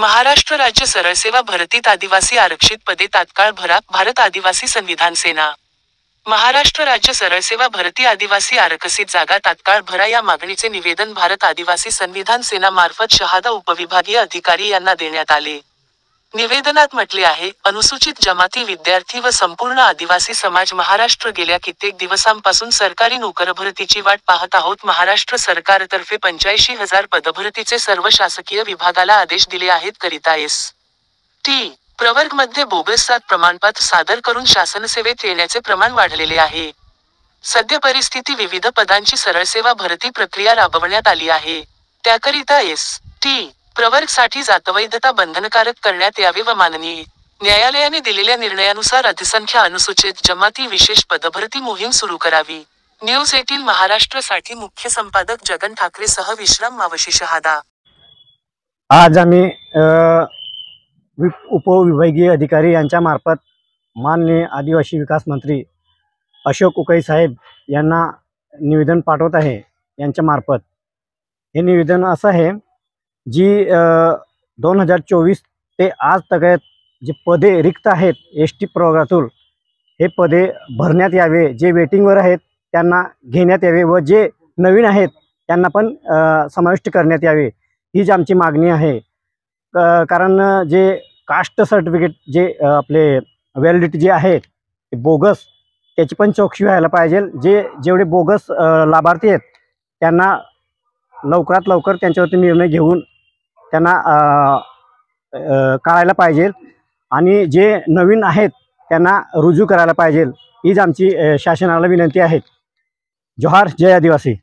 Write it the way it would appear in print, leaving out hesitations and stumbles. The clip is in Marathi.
महाराष्ट्र राज्य सरळ सेवा भरतीत आदिवासी आरक्षित पदे तात्काळ भरा. भारत आदिवासी संविधान सेना. महाराष्ट्र राज्य सरळ सेवा भरती आदिवासी आरक्षित जागा तात्काळ भरा या मागणीचे निवेदन भारत आदिवासी संविधान सेना मार्फत शहादा उपविभागीय अधिकारी यांना देण्यात आले. निवेदनात म्हटले आहे, अनुसूचित जमाती विद्यार्थी व संपूर्ण आदिवासी समाज महाराष्ट्र गेल्या कित्येक दिवसांपासून सरकारी नोकरभरतीची वाट पाहत आहोत. महाराष्ट्र सरकारतर्फे 85,000 पदभरतीचे सर्व शासकीय विभागाला आदेश दिले आहेत. करिता एस.टी. प्रवर्गमध्ये बोगस 7 प्रमाणपत्र सादर करून शासनसेवेत येण्याचे प्रमाण वाढलेले आहे. सद्य परिस्थिती विविध पदांची सरळसेवा भरती प्रक्रिया राबवण्यात आली आहे. त्याकरिता एस.टी. प्रवर्गसाठी जातवैधता बंधनकारक करण्यात यावे व माननीय न्यायालयाने दिलेल्या निर्णयानुसार अधिसंख्या अनुसूचित जमाती विशेष पदभरती मोहीम सुरू करावी. न्यूज 18 महाराष्ट्रसाठी मुख्य संपादक जगन ठाकरेसह विश्राम मावशी शहादा. आज आम्ही उपविभागीय अधिकारी यांच्या मार्फत माननीय आदिवासी विकास मंत्री अशोक उकई साहेब यांना निवेदन पाठवत आहे. यांच्या मार्फत हे निवेदन असं आहे, जी 2024 ते आज तक जे पदे रिक्त आहेत एस.टी. प्रवर्गातून हे पदे भरण्यात यावे. जे वेटिंगवर आहेत त्यांना घेण्यात यावे व जे नवीन आहेत त्यांना पण समाविष्ट करण्यात यावे, हीच आमची मागणी आहे. कारण जे कास्ट सर्टिफिकेट जे आपले व्हॅलिडिटी जे आहेत ते बोगस, त्याची पण चौकशी व्हायला पाहिजे. जेवढे बोगस लाभार्थी आहेत त्यांना लवकरात लवकर त्यांच्यावरती निर्णय घेऊन त्यांना काढायला पाहिजे आणि जे नवीन आहेत त्यांना रुजू करायला पाहिजे. हीच आमची शासनाला विनंती आहे. जोहार, जय आदिवासी.